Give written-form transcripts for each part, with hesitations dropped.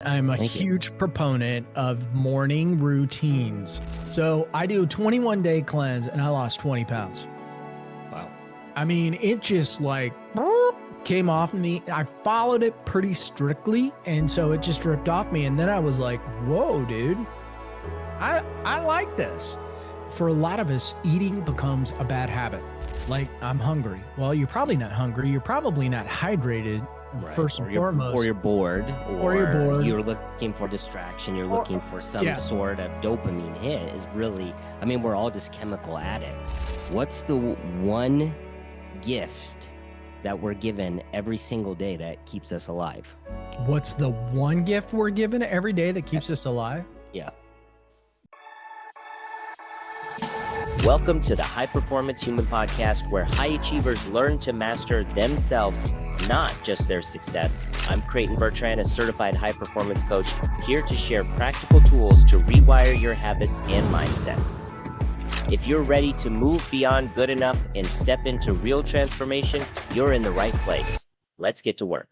I'm a Thank you. huge proponent of morning routines. So I do a 21-day cleanse and I lost 20 pounds. Wow. I mean, it just like came off me. I followed it pretty strictly, and so it just dripped off me. And then I was like, whoa, dude, I like this. For a lot of us, eating becomes a bad habit. Like, I'm hungry. Well, you're probably not hungry. You're probably not hydrated, Right. first and Or foremost. you're bored. Or you're bored. You're looking for distraction. You're looking for some sort of dopamine hit is really, I mean, we're all just chemical addicts. What's the one gift that we're given every single day that keeps us alive? What's the one gift we're given every day that keeps us alive? Yeah. Welcome to the High Performance Human Podcast, where high achievers learn to master themselves, not just their success. I'm Creighton Bertrand, a certified high performance coach, here to share practical tools to rewire your habits and mindset. If you're ready to move beyond good enough and step into real transformation, you're in the right place. Let's get to work.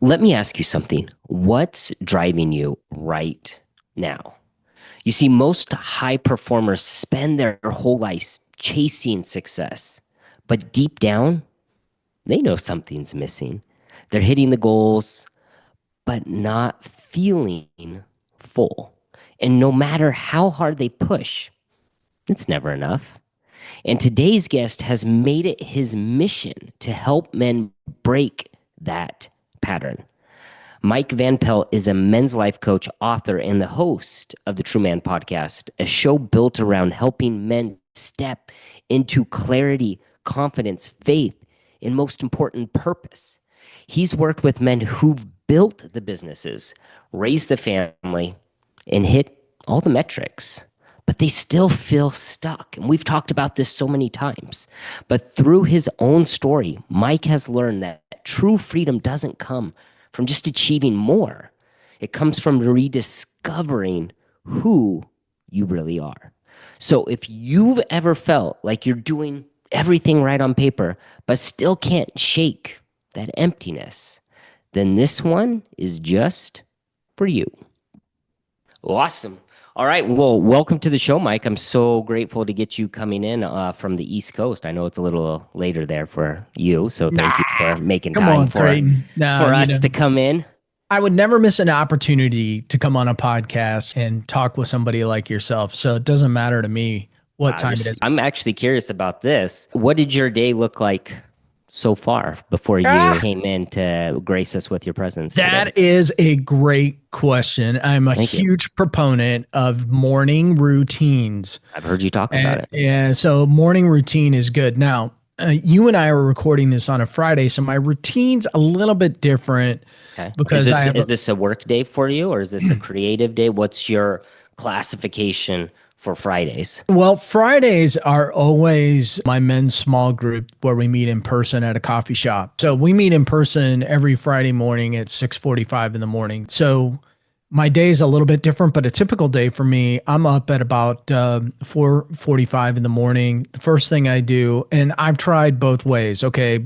Let me ask you something. What's driving you right now? You see, most high performers spend their whole lives chasing success, but deep down, they know something's missing. They're hitting the goals, but not feeling full. And no matter how hard they push, it's never enough. And today's guest has made it his mission to help men break that pattern. Mike Van Pelt is a men's life coach, author, and the host of the True Man podcast, a show built around helping men step into clarity, confidence, faith, and most important, purpose. He's worked with men who've built the businesses, raised the family, and hit all the metrics, but they still feel stuck. And we've talked about this so many times. But through his own story, Mike has learned that true freedom doesn't come from just achieving more. It comes from rediscovering who you really are. So if you've ever felt like you're doing everything right on paper, but still can't shake that emptiness, then this one is just for you. Awesome. All right. Well, welcome to the show, Mike. I'm so grateful to get you coming in from the East Coast. I know it's a little later there for you, so thank you for making time for us to come in. I would never miss an opportunity to come on a podcast and talk with somebody like yourself. So it doesn't matter to me what time it is. I'm actually curious about this. What did your day look like so far before you came in to grace us with your presence? That is a great question. I'm a huge proponent of morning routines. I've heard you talk about it. Yeah, so morning routine is good. Now, you and I are recording this on a Friday, so my routine's a little bit different. Okay. Because is this a work day for you, or is this a creative day? What's your classification for Fridays? Well, Fridays are always my men's small group where we meet in person at a coffee shop. So we meet in person every Friday morning at 6:45 in the morning. So my day is a little bit different, but a typical day for me, I'm up at about 4:45 in the morning. The first thing I do, and I've tried both ways. Okay,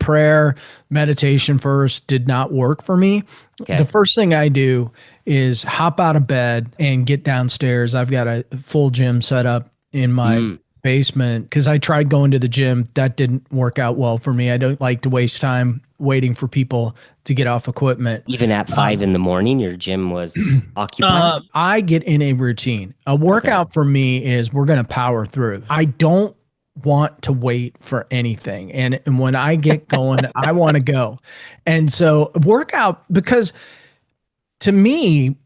prayer, meditation first did not work for me. Okay. The first thing I do is hop out of bed and get downstairs. I've got a full gym set up in my basement because I tried going to the gym. That didn't work out well for me. I don't like to waste time waiting for people to get off equipment. Even at 5 in the morning, your gym was occupied? I get in a routine. A workout for me is we're going to power through. I don't want to wait for anything. And when I get going, I want to go. And so workout, because to me,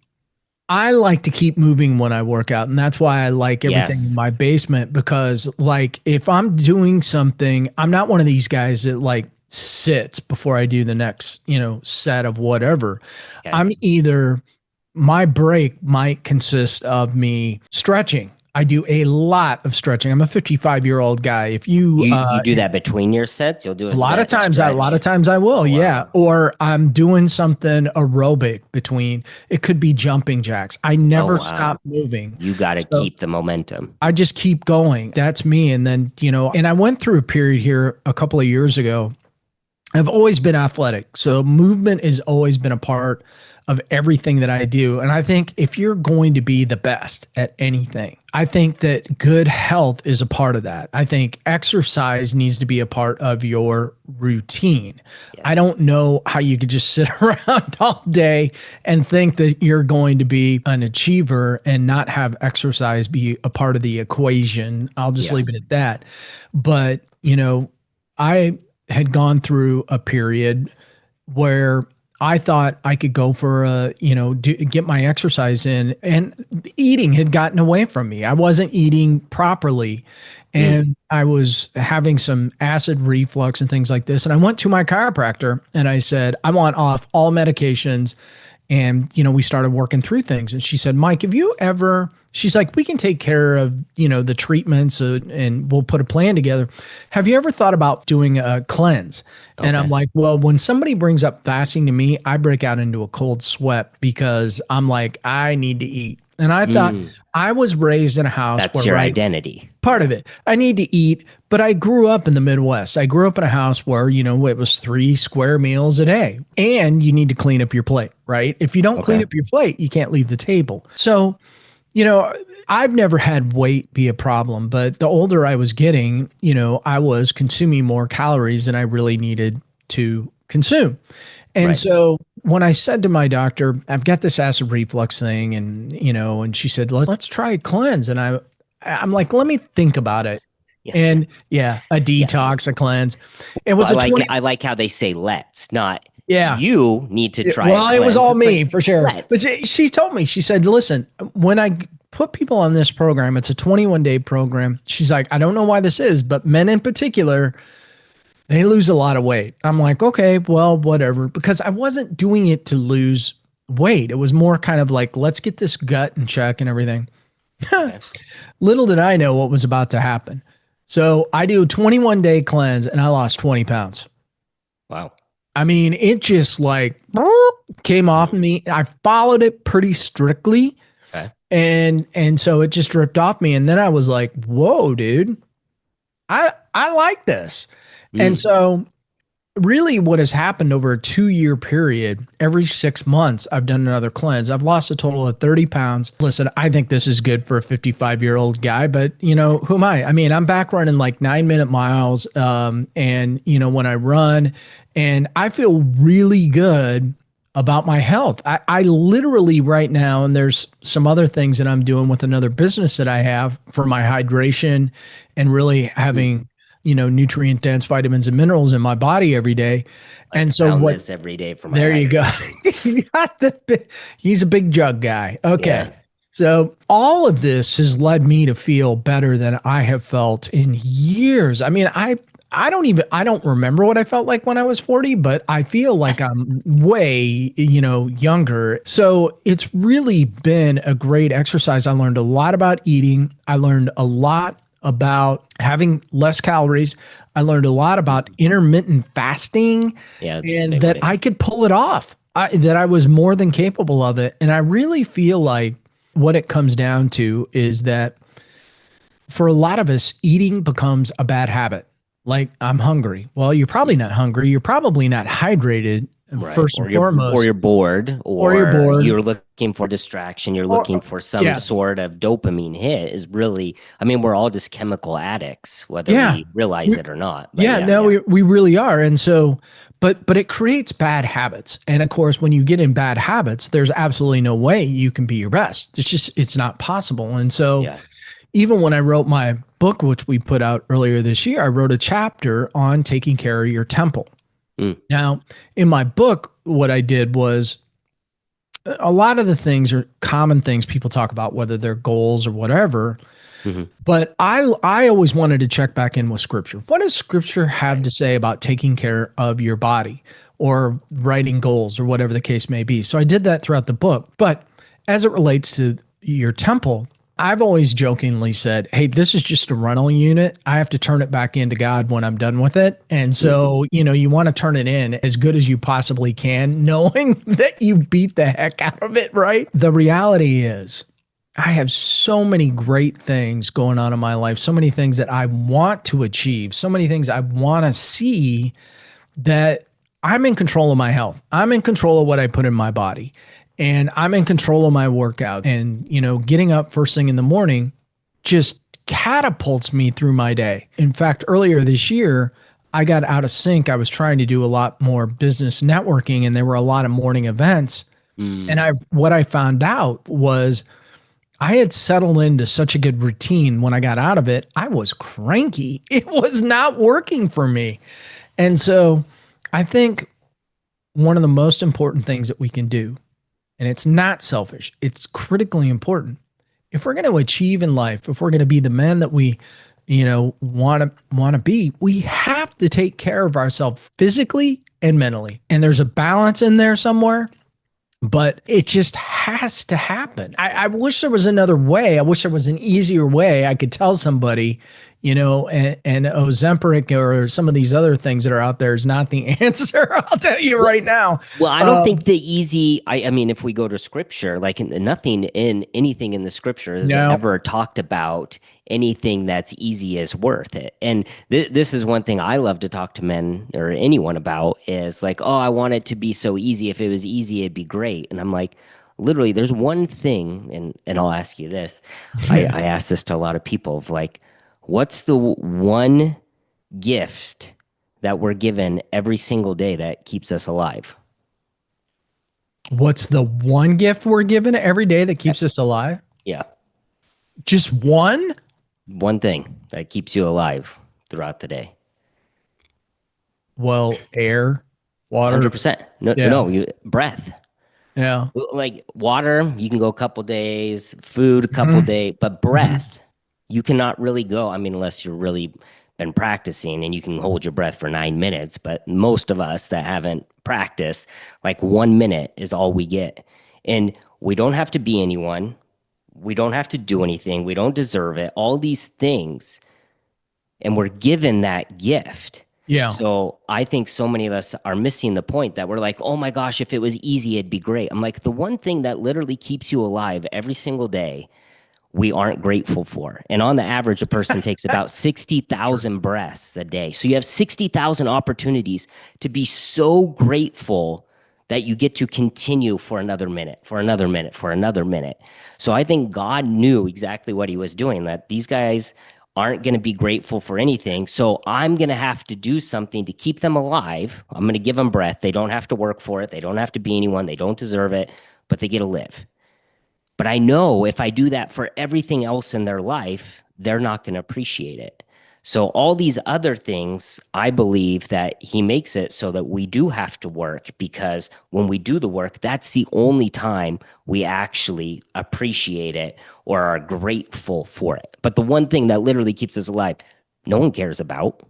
I like to keep moving when I work out. And that's why I like everything in my basement, because like if I'm doing something, I'm not one of these guys that like sits before I do the next, set of whatever. Okay. I'm either, my break might consist of me stretching. I do a lot of stretching. I'm a 55-year-old guy. If you do that between your sets, you'll do a lot of times. A lot of times I will, yeah. Or I'm doing something aerobic between. It could be jumping jacks. I never stop moving. You got to keep the momentum. I just keep going. That's me. And then and I went through a period here a couple of years ago I've always been athletic. So movement has always been a part of everything that I do. And I think if you're going to be the best at anything, I think that good health is a part of that. I think exercise needs to be a part of your routine. I Yes. don't know how you could just sit around all day and think that you're going to be an achiever and not have exercise be a part of the equation. I'll just Yeah. leave it at that. But, I had gone through a period where I thought I could go for get my exercise in, and the eating had gotten away from me. I wasn't eating properly, Mm. and I was having some acid reflux and things like this. And I went to my chiropractor and I said, I want off all medications. And, we started working through things. And she said, Mike, have you ever, she's like, we can take care of, the treatments and we'll put a plan together. Have you ever thought about doing a cleanse? And I'm Okay. like, well, when somebody brings up fasting to me, I break out into a cold sweat because I'm like, I need to eat. And I thought Mm. I was raised in a house That's where, your right, identity. part of it. I need to eat, but I grew up in the Midwest. I grew up in a house where, it was 3 square meals a day and you need to clean up your plate, right? If you don't clean Okay. up your plate, you can't leave the table. So, you know, I've never had weight be a problem, but the older I was getting, I was consuming more calories than I really needed to consume. And Right. so when I said to my doctor, I've got this acid reflux thing, and she said, let's try a cleanse. And I'm like, let me think about it. Yeah. And yeah, a Yeah. detox, a cleanse. It Well, was I a like 20, I like how they say let's, not yeah. you need to try a Well, it was cleanse. all It's like me for sure. But let's. she told me, she said, listen, when I put people on this program, it's a 21-day program. She's like, I don't know why this is, but men in particular, they lose a lot of weight. I'm like, okay, well, whatever, because I wasn't doing it to lose weight. It was more kind of like, let's get this gut in check and everything. Okay. Little did I know what was about to happen. So I do a 21-day cleanse and I lost 20 pounds. Wow. I mean, it just like came off of Mm. me. I followed it pretty strictly, Okay. and so it just dripped off me. And then I was like, whoa, dude, I like this. And Mm. so really what has happened over a 2-year period, every 6 months, I've done another cleanse. I've lost a total of 30 pounds. Listen, I think this is good for a 55-year-old guy, but who am I? I mean, I'm back running like 9-minute miles. And when I run, and I feel really good about my health. I literally right now, and there's some other things that I'm doing with another business that I have for my hydration and really Mm. having nutrient dense vitamins and minerals in my body every day. I And so found what, this every day for my there you go. hydration. You got he's a big jug guy. Okay. Yeah. So all of this has led me to feel better than I have felt in years. I mean, I don't remember what I felt like when I was 40, but I feel like I'm way, younger. So it's really been a great exercise. I learned a lot about eating. I learned a lot about having less calories. I learned a lot about intermittent fasting Yeah. It's a and big one. that I could pull it off, that I was more than capable of it. And I really feel like what it comes down to is that for a lot of us, eating becomes a bad habit. Like, I'm hungry. Well, you're probably not hungry. You're probably not hydrated, Right. first and Or foremost, you're bored, or you're or bored, you're looking for distraction, you're or looking for some yeah, sort of dopamine hit is really, I mean, we're all just chemical addicts, whether yeah. we realize it or not. But Yeah, yeah, no, yeah. we really are. And so, but it creates bad habits. And of course, when you get in bad habits, there's absolutely no way you can be your best. It's not possible. And so Yeah. even when I wrote my book, which we put out earlier this year, I wrote a chapter on taking care of your temple. Mm. Now, in my book, what I did was a lot of the things are common things people talk about, whether they're goals or whatever. Hmm. But I always wanted to check back in with scripture. What does scripture have Right. to say about taking care of your body or writing goals or whatever the case may be? So I did that throughout the book. But as it relates to your temple, I've always jokingly said, hey, this is just a rental unit. I have to turn it back into God when I'm done with it. And Mm. so, you want to turn it in as good as you possibly can, knowing that you beat the heck out of it, right? The reality is, I have so many great things going on in my life, so many things that I want to achieve, so many things I want to see that I'm in control of my health. I'm in control of what I put in my body, and I'm in control of my workout. And, getting up first thing in the morning just catapults me through my day. In fact, earlier this year, I got out of sync. I was trying to do a lot more business networking, and there were a lot of morning events. And what I found out was I had settled into such a good routine. When I got out of it, I was cranky. It was not working for me. And so I think one of the most important things that we can do, and it's not selfish, it's critically important. If we're going to achieve in life, if we're going to be the men that we, want to be, we have to take care of ourselves physically and mentally. And there's a balance in there somewhere, but it just has to happen. I wish there was another way. I wish there was an easier way I could tell somebody, and Ozempic or some of these other things that are out there is not the answer. I'll tell you right now. Well, I don't think the easy, I mean, if we go to scripture, like nothing in anything in the scripture has ever talked about anything that's easy is worth it. And this is one thing I love to talk to men or anyone about is like, oh, I want it to be so easy. If it was easy, it'd be great. And I'm like, literally, there's one thing, and I'll ask you this. I ask this to a lot of people of like, what's the one gift that we're given every single day that keeps us alive? What's the one gift we're given every day that keeps us alive? Yeah. Just one? One thing that keeps you alive throughout the day. Well, air, water. 100%. No, breath. Yeah. Like water, you can go a couple days, food, a couple days, but breath, you cannot really go. I mean, unless you're really been practicing and you can hold your breath for 9 minutes. But most of us that haven't practiced, like 1 minute is all we get. And we don't have to be anyone. We don't have to do anything. We don't deserve it. All these things. And we're given that gift. Yeah. So I think so many of us are missing the point that we're like, oh my gosh, if it was easy, it'd be great. I'm like, the one thing that literally keeps you alive every single day, we aren't grateful for. And on the average, a person takes about 60,000 breaths a day. So you have 60,000 opportunities to be so grateful that you get to continue for another minute, for another minute, for another minute. So I think God knew exactly what he was doing, that these guys aren't going to be grateful for anything. So I'm going to have to do something to keep them alive. I'm going to give them breath. They don't have to work for it. They don't have to be anyone. They don't deserve it, but they get to live. But I know if I do that for everything else in their life, they're not going to appreciate it. So all these other things, I believe that he makes it so that we do have to work, because when we do the work, that's the only time we actually appreciate it or are grateful for it. But the one thing that literally keeps us alive, no one cares about.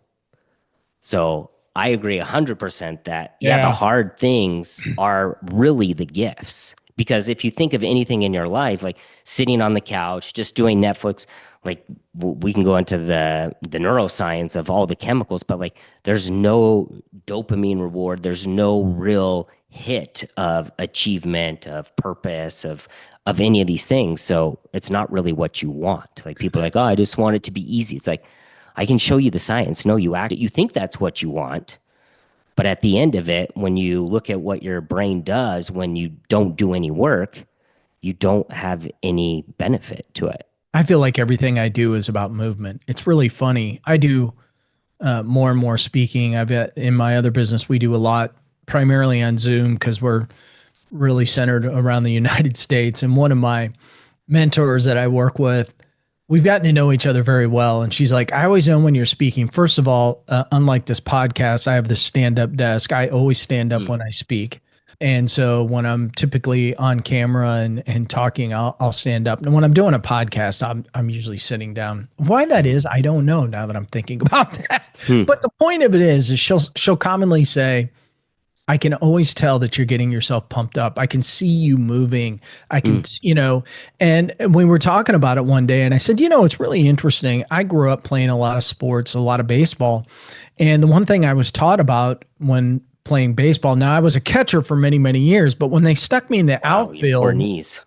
So I agree 100% that, the hard things are really the gifts. Because if you think of anything in your life, like sitting on the couch, just doing Netflix, like we can go into the neuroscience of all the chemicals, but like there's no dopamine reward. There's no real hit of achievement, of purpose, of any of these things. So it's not really what you want. Like people are like, oh, I just want it to be easy. It's like, I can show you the science. No, you think that's what you want. But at the end of it, when you look at what your brain does when you don't do any work, you don't have any benefit to it. I feel like everything I do is about movement. It's really funny. I do more and more speaking. In my other business, we do a lot primarily on Zoom because we're really centered around the United States. And one of my mentors that I work with, we've gotten to know each other very well. And she's like, I always know when you're speaking. First of all, unlike this podcast, I have this stand-up desk. I always stand up when I speak. And so when I'm typically on camera and talking, I'll stand up. And when I'm doing a podcast, I'm usually sitting down. Why that is, I don't know now that I'm thinking about that. But the point of it is she'll commonly say, I can always tell that you're getting yourself pumped up. I can see you moving. I can, and we were talking about it one day and I said, it's really interesting. I grew up playing a lot of sports, a lot of baseball. And the one thing I was taught about when playing baseball, now I was a catcher for many, many years, but when they stuck me in the outfield, poor knees.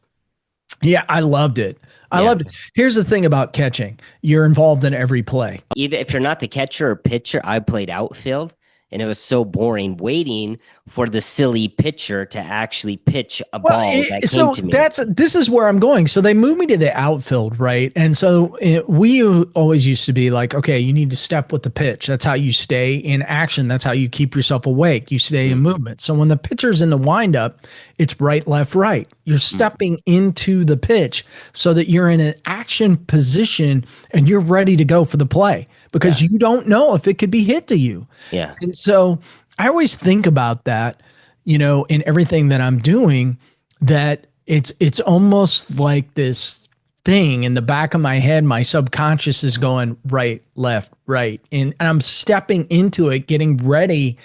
Yeah, I loved it. I loved it. Here's the thing about catching. You're involved in every play. Either if you're not the catcher or pitcher, I played outfield. And it was so boring waiting for the silly pitcher to actually pitch a Well, ball that came so to me. this is where I'm going. So they moved me to the outfield, right? And so we always used to be like, okay, you need to step with the pitch. That's how you stay in action. That's how you keep yourself awake. You stay in movement. So when the pitcher's in the windup, it's right, left, right. You're stepping into the pitch so that you're in an action position and you're ready to go for the play because you don't know if it could be hit to you. Yeah. And so I always think about that, in everything that I'm doing, that it's almost like this thing in the back of my head. My subconscious is going right, left, right. And I'm stepping into it, getting ready,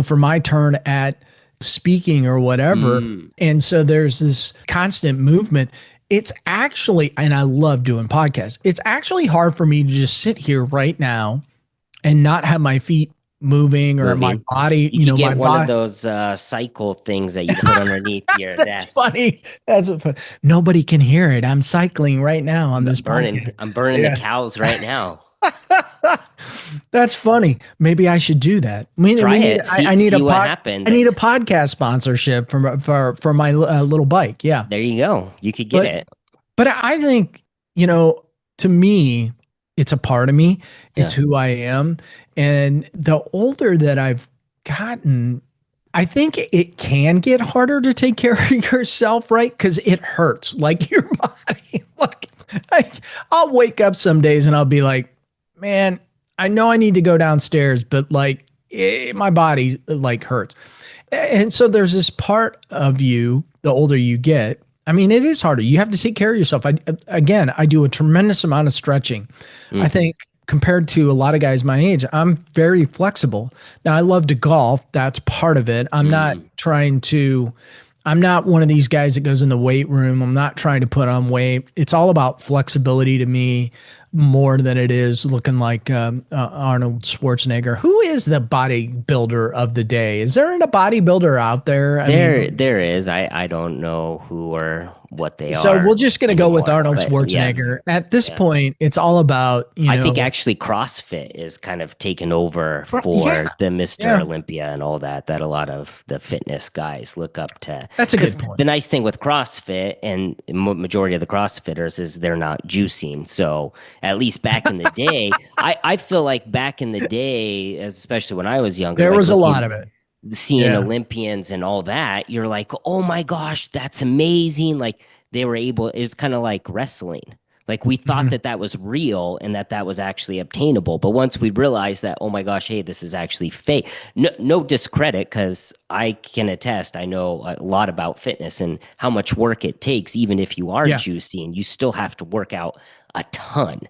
for my turn at speaking or whatever. And so there's this constant movement. It's actually, and I love doing podcasts, it's actually hard for me to just sit here right now and not have my feet moving or my body, You could get my one body. of those cycle things that you put underneath your That's desk. funny. That's what fun. Nobody can hear it. I'm cycling right now on this podcast. I'm burning the cows right now. That's funny. Maybe I should do that. Try it. See what happens. I need a podcast sponsorship for my little bike. Yeah. There you go. You could get it. But I think, to me, it's a part of me. It's who I am. And the older that I've gotten, I think it can get harder to take care of yourself, right? Because it hurts, like your body. Look, I'll wake up some days and I'll be like, man, I know I need to go downstairs, but like my body like hurts. And so there's this part of you, the older you get, I mean, it is harder. You have to take care of yourself. I do a tremendous amount of stretching. I think compared to a lot of guys my age, I'm very flexible. Now, I love to golf. That's part of it. I'm not one of these guys that goes in the weight room. I'm not trying to put on weight. It's all about flexibility to me more than it is looking like Arnold Schwarzenegger. Who is the bodybuilder of the day? Is there a bodybuilder out there? There is. I don't know who or what they are. So we're just going to go with Arnold Schwarzenegger. Yeah. At this point, it's all about, I think actually CrossFit is kind of taken over for the Mr. Olympia and all that a lot of the fitness guys look up to. That's a good point. The nice thing with CrossFit and majority of the CrossFitters is they're not juicing. So at least back in the day, I feel like back in the day, especially when I was younger, there was a lot of it. Seeing Olympians and all that, you're like, oh my gosh, that's amazing. Like they were able, it was kind of like wrestling. Like we thought that was real and that was actually obtainable. But once we realized that, oh my gosh, hey, this is actually fake. No discredit, because I can attest, I know a lot about fitness and how much work it takes. Even if you are juicing, you still have to work out a ton.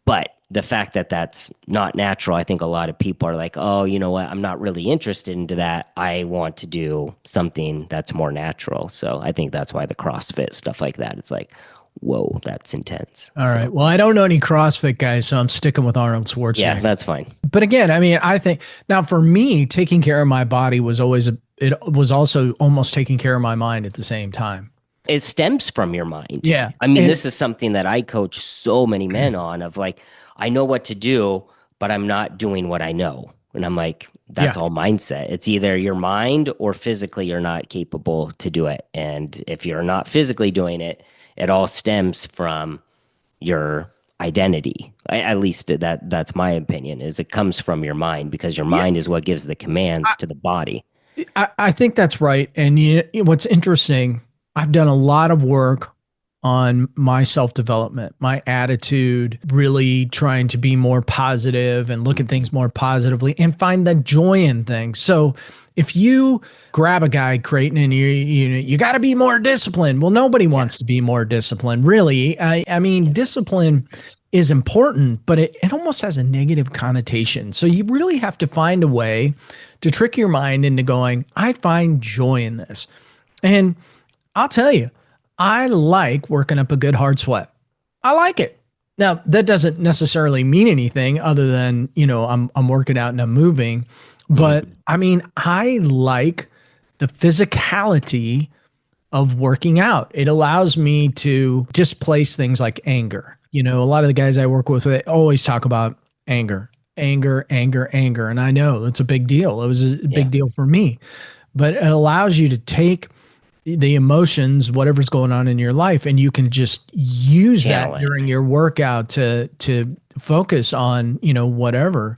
But the fact that that's not natural, I think a lot of people are like, oh, you know what? I'm not really interested into that. I want to do something that's more natural. So I think that's why the CrossFit stuff like that, it's like, whoa, that's intense. All right. Well, I don't know any CrossFit guys, so I'm sticking with Arnold Schwarzenegger. Yeah, that's fine. But again, I mean, I think now for me, taking care of my body was it was also almost taking care of my mind at the same time. It stems from your mind. Yeah. I mean, this is something that I coach so many men on of like, I know what to do, but I'm not doing what I know. And I'm like, that's all mindset. It's either your mind or physically you're not capable to do it. And if you're not physically doing it, it all stems from your identity. At least that's my opinion, is it comes from your mind, because your mind is what gives the commands to the body. I think that's right. And what's interesting, I've done a lot of work on my self-development, my attitude, really trying to be more positive and look at things more positively and find the joy in things. So if you grab a guy, Creighton, and you got to be more disciplined. Well, nobody wants to be more disciplined, really. I mean, discipline is important, but it almost has a negative connotation. So you really have to find a way to trick your mind into going, I find joy in this. And I'll tell you, I like working up a good hard sweat. I like it. Now, that doesn't necessarily mean anything other than, I'm working out and I'm moving. But I mean, I like the physicality of working out. It allows me to displace things like anger. A lot of the guys I work with, they always talk about anger. anger, anger, anger. And I know it's a big deal. It was a Yeah. big deal for me, but it allows you to take the emotions, whatever's going on in your life, and you can just use that Channel it. during your workout to focus on, whatever.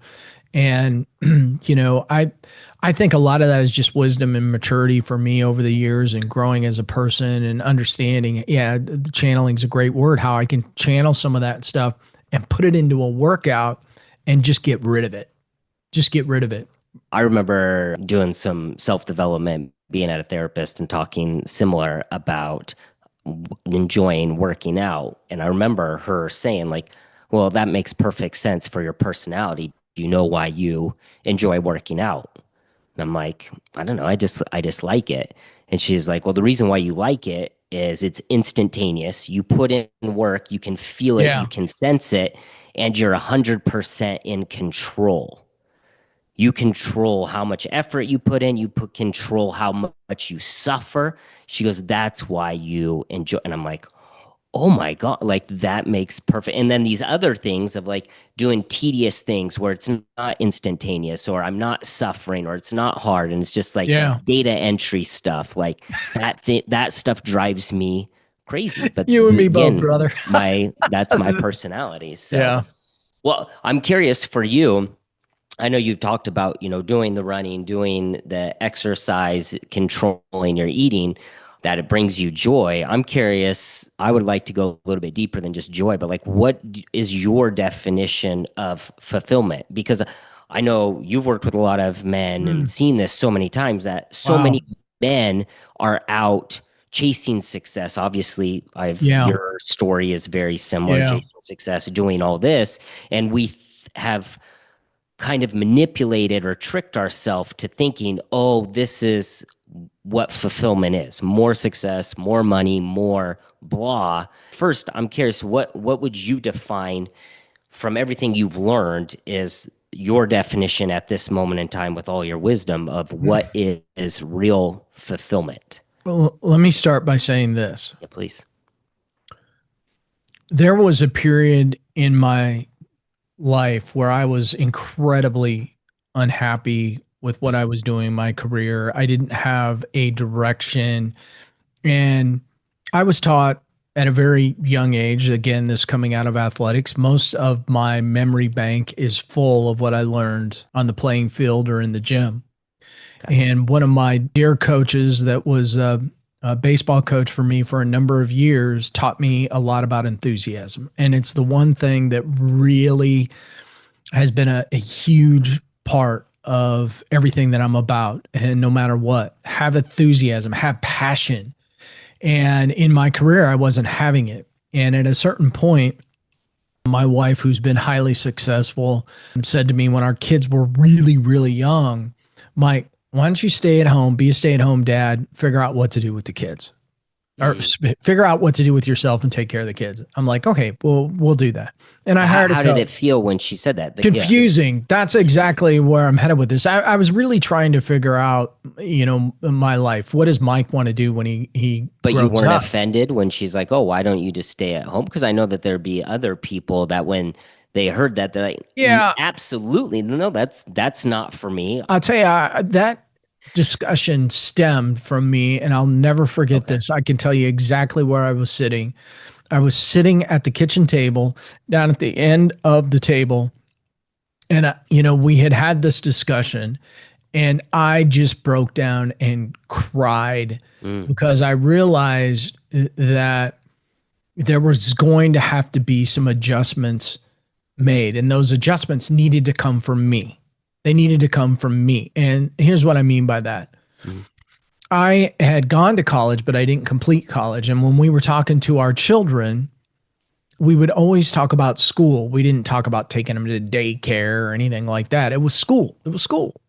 And I think a lot of that is just wisdom and maturity for me over the years and growing as a person and understanding. Yeah, the channeling is a great word. How I can channel some of that stuff and put it into a workout and just get rid of it. Just get rid of it. I remember doing some self-development, being at a therapist and talking similar about enjoying working out. And I remember her saying like, well, that makes perfect sense for your personality. Do you know why you enjoy working out? And I'm like, I don't know. I just like it. And she's like, well, the reason why you like it is it's instantaneous. You put in work, you can feel it, you Yeah. can sense it, and you're 100% in control. You control how much effort you put in. Control how much you suffer. She goes, that's why you enjoy. And I'm like, oh my God, like that makes perfect. And then these other things of like doing tedious things where it's not instantaneous or I'm not suffering or it's not hard. And it's just like Yeah. data entry stuff. Like that stuff drives me crazy. But You and me both, again, brother. that's my personality. So, Yeah. well, I'm curious for you. I know you've talked about, doing the running, doing the exercise, controlling your eating, that it brings you joy. I'm curious, I would like to go a little bit deeper than just joy, but like what is your definition of fulfillment? Because I know you've worked with a lot of men and Mm. seen this so many times that so Wow. many men are out chasing success. Obviously, Yeah. your story is very similar, Yeah. chasing success, doing all this, and we have kind of manipulated or tricked ourselves to thinking, oh, this is what fulfillment is: more success, more money, more blah. First, I'm curious, what would you define from everything you've learned is your definition at this moment in time with all your wisdom of what is real fulfillment? Well, let me start by saying this. Yeah, please. There was a period in my life where I was incredibly unhappy with what I was doing in my career. I didn't have a direction. And I was taught at a very young age, again, this coming out of athletics, most of my memory bank is full of what I learned on the playing field or in the gym. Okay. And one of my dear coaches that was a baseball coach for me for a number of years taught me a lot about enthusiasm. And it's the one thing that really has been a huge part of everything that I'm about. And no matter what, have enthusiasm, have passion. And in my career, I wasn't having it. And at a certain point, my wife, who's been highly successful, said to me when our kids were really, really young, Mike, why don't you stay at home, be a stay at home dad, figure out what to do with the kids? Or figure out what to do with yourself and take care of the kids. I'm like, okay, well, we'll do that. And I hired a How did coach. it feel when she said that? Confusing. That's exactly where I'm headed with this. I was really trying to figure out, my life. What does Mike want to do when he But you grows weren't up? offended when she's like, "Oh, why don't you just stay at home?" Because I know that there'd be other people that when they heard that, they're like, Yeah, absolutely, no, that's not for me." I'll tell you, that discussion stemmed from me, and I'll never forget Okay. this. I can tell you exactly where I was sitting. I was sitting at the kitchen table, down at the end of the table, and we had this discussion, and I just broke down and cried Mm, because I realized that there was going to have to be some adjustments made, and those adjustments needed to come from me. They needed to come from me. And here's what I mean by that. mm, I had gone to college, but I didn't complete college. And when we were talking to our children, we would always talk about school. We didn't talk about taking them to daycare or anything like that. It was school. It was school.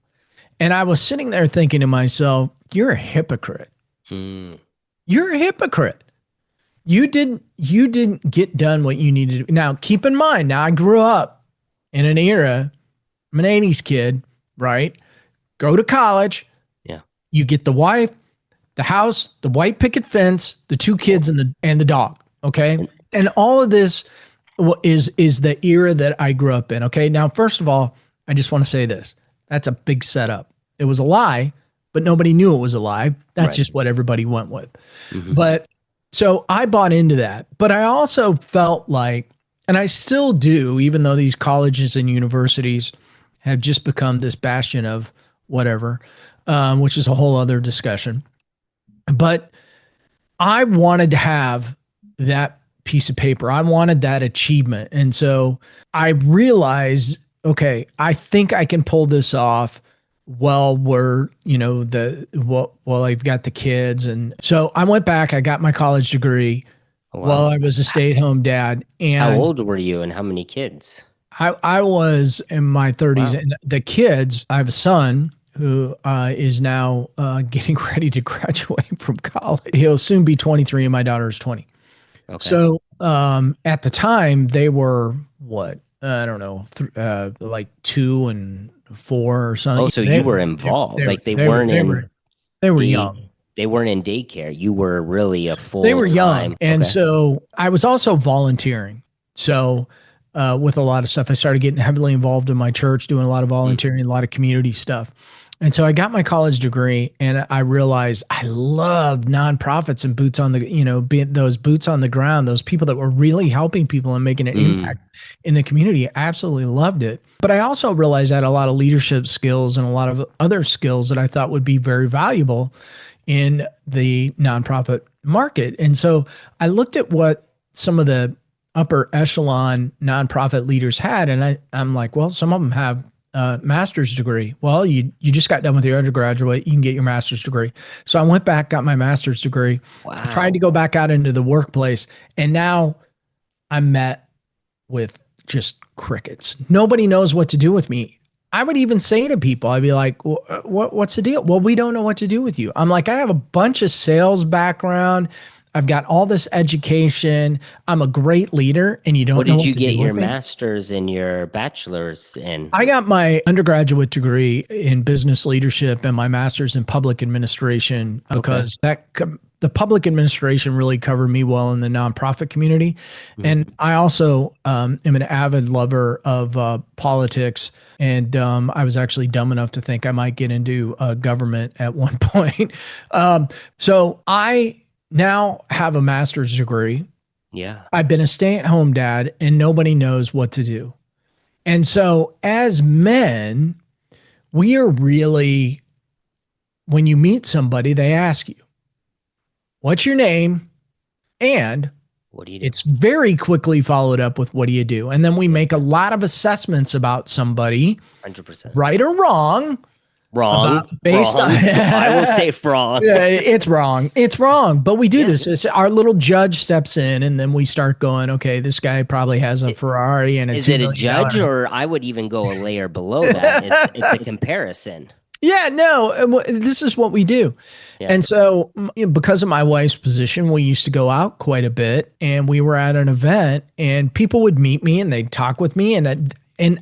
And I was sitting there thinking to myself, you're a hypocrite. mm. You're a hypocrite. You didn't get done what you needed to do. Now, keep in mind, now I grew up in an era, I'm an 80s kid, right? Go to college, Yeah. you get the wife, the house, the white picket fence, the two kids and the dog, okay? And And all of this is the era that I grew up in. Okay. Now, first of all, I just want to say this. That's a big setup. It was a lie, but nobody knew it was a lie. That's Right. just what everybody went with. Hmm. But so I bought into that. But I also felt like, and I still do, even though these colleges and universities have just become this bastion of whatever, which is a whole other discussion. But I wanted to have that piece of paper. I wanted that achievement. And so I realized, okay, I think I can pull this off while we're, while I've got the kids. And so I went back, I got my college degree while Wow. I was a stay-at-home dad. How And old were you and how many kids? I was in my 30s, Wow. and the kids, I have a son who is now getting ready to graduate from college. He'll soon be 23, and my daughter is 20. Okay. So at the time, they were what? I don't know, like 2 and 4 or Oh, something. so you were involved. Like They were they young. they weren't in daycare. You were really a They full were young. time. And Okay. so I was also volunteering. So with a lot of stuff, I started getting heavily involved in my church, doing a lot of Mm. volunteering, a lot of community stuff. And so I got my college degree and I realized I love nonprofits and boots on the, being those boots on the ground, those people that were really helping people and making an impact Mm. in the community. I absolutely loved it. But I also realized I had a lot of leadership skills and a lot of other skills that I thought would be very valuable in the nonprofit market. And so I looked at what some of the upper echelon nonprofit leaders had, and I'm like, well, some of them have a master's degree. Well, you just got done with your undergraduate, you can get your master's degree. So I went back, got my master's degree, tried to Wow. go back out into the workplace, and now I'm met with just crickets. Nobody knows what to do with me. I would even say to people, I'd be like, what's the deal? Well, we don't know what to do with you. I'm like, I have a bunch of sales background. I've got all this education. I'm a great leader, and you What don't know did what you to get do your with me. master's and your bachelor's in? I got my undergraduate degree in business leadership and my master's in public administration Okay. because the public administration really covered me well in the nonprofit community. And Mhm. I also am an avid lover of politics. And I was actually dumb enough to think I might get into government at one point. So I now have a master's degree. Yeah. I've been a stay-at-home dad, and nobody knows what to do. And so, as men, we are really, when you meet somebody, they ask you, what's your name? And What do you do? it's very quickly followed up with, what do you do? And then we Yeah. make a lot of assessments about somebody, 100%. right or wrong, Wrong. about based on Wrong. I will say wrong. yeah, it's wrong. It's wrong. But we do Yeah. this. It's our little judge steps in, and then we start going, okay, this guy probably has a It, Ferrari and a is $2 it a million judge, dollar. or I would even go a layer below that? It's a comparison. Yeah, no, this is what we do. Yeah. And so, because of my wife's position, we used to go out quite a bit, and we were at an event, and people would meet me and they'd talk with me, and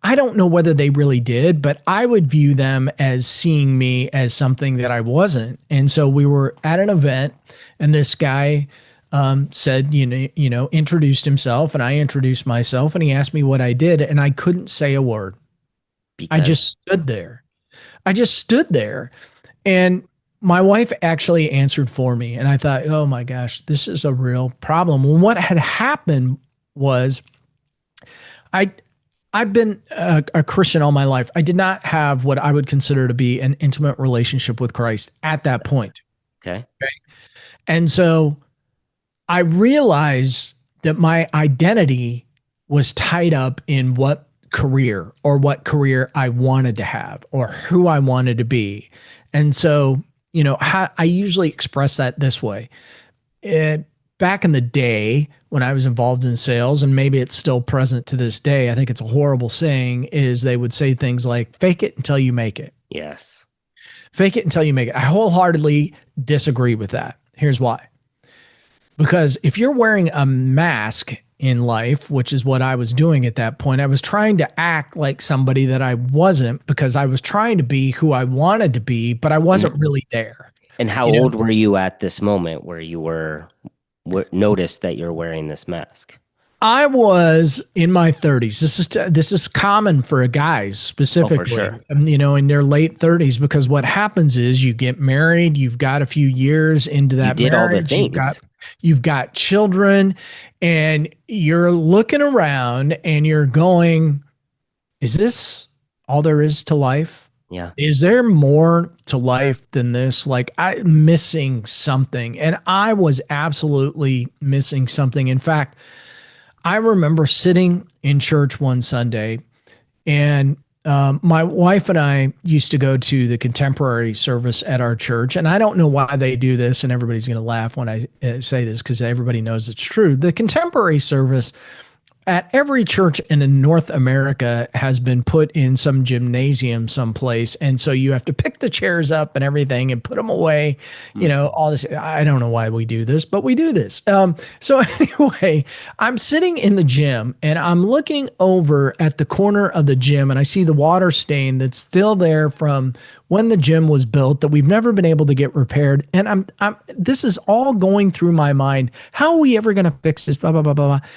I don't know whether they really did, but I would view them as seeing me as something that I wasn't. And so we were at an event, and this guy said, introduced himself, and I introduced myself, and he asked me what I did, and I couldn't say a word. I Because just stood there. I just stood there. And my wife actually answered for me. And I thought, oh my gosh, this is a real problem. Well, what had happened was I I've been a Christian all my life. I did not have what I would consider to be an intimate relationship with Christ at that point. okay. And so I realized that my identity was tied up in what career I wanted to have or who I wanted to be. And so, how I usually express that this way. Back in the day when I was involved in sales, and maybe it's still present to this day, I think it's a horrible saying, is they would say things like, fake it until you make it. Yes. Fake it until you make it. I wholeheartedly disagree with that. Here's why. Because if you're wearing a mask in life, which is what I was doing at that point, I was trying to act like somebody that I wasn't because I was trying to be who I wanted to be, but I wasn't Mhm. really there. And how You know, old were you at this moment where you noticed that you're wearing this mask? I was in my 30s. This is common for guys Oh, for specifically, sure. in their late 30s, because what happens is you get married, you've got a few years into You that did all the marriage, you've got things. you've got children, and you're looking around and you're going, is this all there is to life? Yeah. Is there more to life than this? Like, I'm missing something. And I was absolutely missing something. In fact, I remember sitting in church one Sunday, and my wife and I used to go to the contemporary service at our church. And I don't know why they do this, and everybody's going to laugh when I say this because everybody knows it's true. The contemporary service at every church in North America has been put in some gymnasium someplace. And so you have to pick the chairs up and everything and put them away, all this. I don't know why we do this, but we do this. So anyway, I'm sitting in the gym and I'm looking over at the corner of the gym and I see the water stain that's still there from when the gym was built that we've never been able to get repaired. And this is all going through my mind. How are we ever going to fix this? Blah, blah, blah, blah, blah.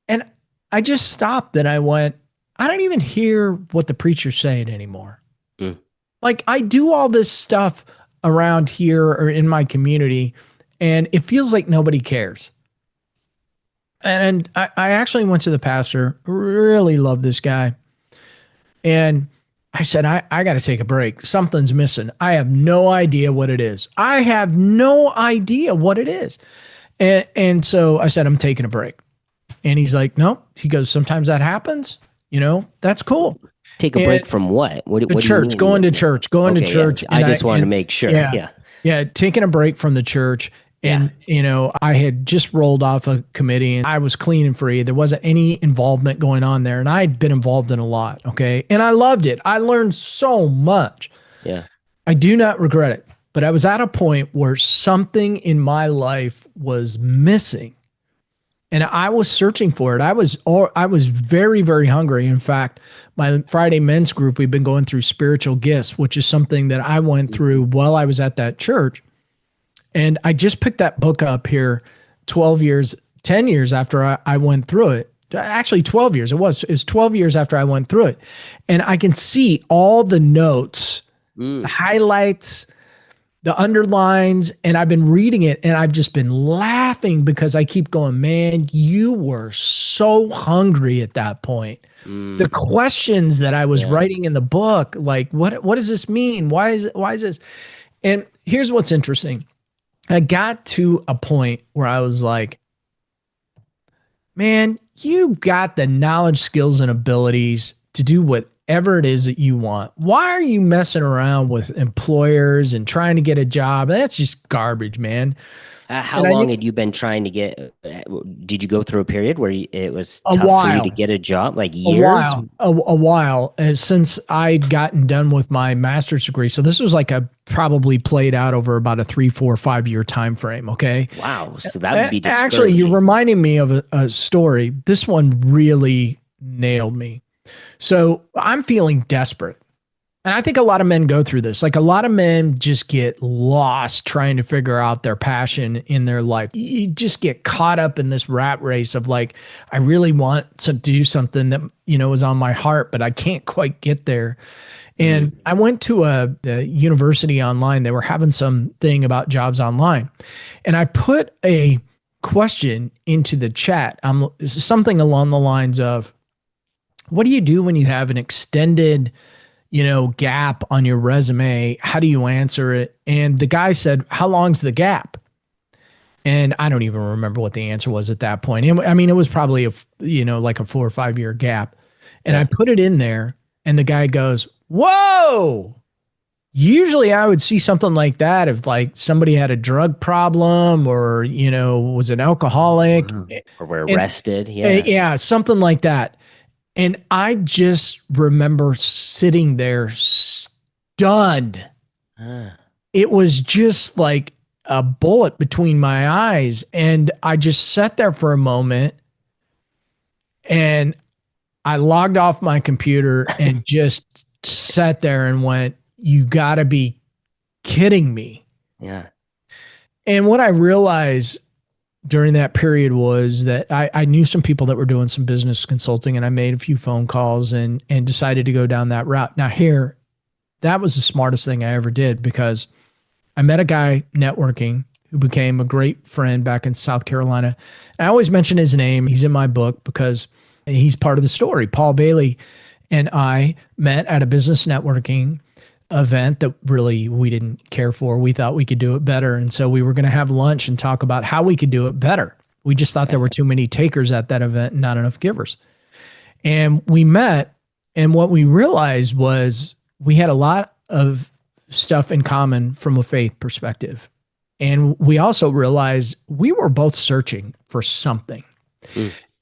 And I just stopped and I went, I don't even hear what the preacher's saying anymore. Mm. Like, I do all this stuff around here or in my community, and it feels like nobody cares. And I actually went to the pastor, really love this guy. And I said, I got to take a break. Something's missing. I have no idea what it is. I have no idea what it is. And so I said, I'm taking a break. And he's like, nope. He goes, sometimes that happens. That's cool. Take a break from what? What do you church, mean? going to church, going to church. Yeah. I just wanted to make sure. Yeah. Yeah. Taking a break from the church. And, I had just rolled off a committee and I was clean and free. There wasn't any involvement going on there. And I'd been involved in a lot. Okay. And I loved it. I learned so much. Yeah. I do not regret it. But I was at a point where something in my life was missing. And I was searching for it. I was very, very hungry. In fact, my Friday men's group, we've been going through spiritual gifts, which is something that I went through while I was at that church. And I just picked that book up here 10 years after I went through it. Actually, 12 years. It was 12 years after I went through it. And I can see all the notes, the highlights, the underlines, and I've been reading it and I've just been laughing because I keep going, man, you were so hungry at that point. The questions that I was writing in the book, like, what does this mean? Why is this? And here's what's interesting. I got to a point where I was like, man, you got the knowledge, skills, and abilities to do whatever it is that you want. Why are you messing around with employers and trying to get a job? That's just garbage, man. How long had you been trying to get? Did you go through a period where it was tough for you to get a job, like years? A while since I'd gotten done with my master's degree. So this was like probably played out over about a 3, 4, 5 year time frame. Okay. Wow. So that would be discouraging. Actually, you're reminding me of a story. This one really nailed me. So I'm feeling desperate. And I think a lot of men go through this. Like, a lot of men just get lost trying to figure out their passion in their life. You just get caught up in this rat race of like, I really want to do something that, is on my heart, but I can't quite get there. And I went to a university online. They were having something about jobs online. And I put a question into the chat. Something along the lines of, what do you do when you have an extended gap on your resume? How do you answer it? And the guy said, how long's the gap? And I don't even remember what the answer was at that point. I mean, it was probably like a 4 or 5 year gap. And I put it in there and the guy goes, whoa. Usually I would see something like that if like somebody had a drug problem or, was an alcoholic. Or were arrested. Yeah, something like that. And I just remember sitting there stunned. It was just like a bullet between my eyes. And I just sat there for a moment and I logged off my computer and just sat there and went, you gotta be kidding me. Yeah. And what I realized during that period was that I knew some people that were doing some business consulting, and I made a few phone calls and decided to go down that route. Now here, that was the smartest thing I ever did, because I met a guy networking who became a great friend back in South Carolina. And I always mention his name. He's in my book because he's part of the story. Paul Bailey and I met at a business networking event that really we didn't care for. We thought we could do it better. And so we were going to have lunch and talk about how we could do it better. We just thought there were too many takers at that event and not enough givers. And we met, and what we realized was we had a lot of stuff in common from a faith perspective. And we also realized we were both searching for something.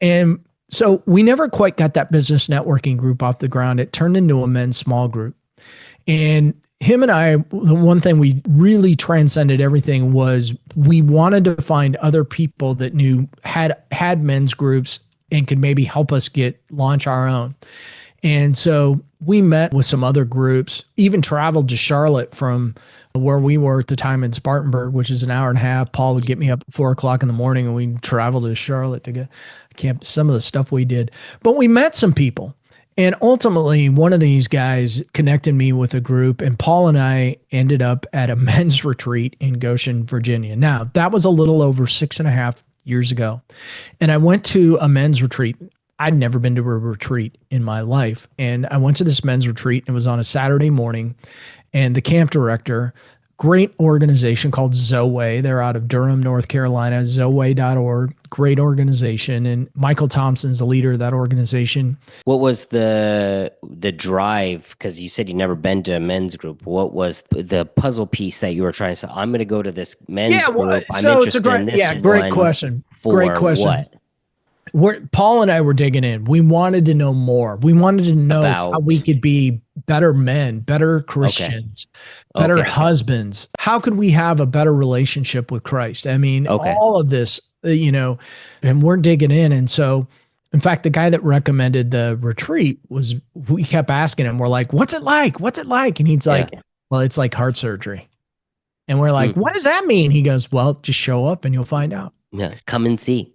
And so we never quite got that business networking group off the ground. It turned into a men's small group. And him and I, the one thing we really transcended everything was we wanted to find other people that had men's groups and could maybe help us launch our own. And so we met with some other groups, even traveled to Charlotte from where we were at the time in Spartanburg, which is an hour and a half. Paul would get me up at 4:00 in the morning, and we traveled to Charlotte to get camp. Some of the stuff we did, but we met some people. And ultimately, one of these guys connected me with a group, and Paul and I ended up at a men's retreat in Goshen, Virginia. Now, that was a little over 6.5 years ago. And I went to a men's retreat. I'd never been to a retreat in my life. And I went to this men's retreat, and it was on a Saturday morning. And the camp director, great organization called Zoe. They're out of Durham, North Carolina, zoe.org. Great organization. And Michael Thompson's the leader of that organization. What was the drive? Because you said you'd never been to a men's group. What was the puzzle piece that you were trying to say? I'm going to go to this men's group. I'm interested in this. Great question. Great question. What? Paul and I were digging in. We wanted to know more. We wanted to know how we could be better men, better Christians, better husbands. How could we have a better relationship with Christ? I mean, all of this, and we're digging in. And so, in fact, the guy that recommended the retreat we kept asking him, we're like, what's it like? What's it like? And he's like, well, it's like heart surgery. And we're like, what does that mean? He goes, well, just show up and you'll find out. Yeah. Come and see.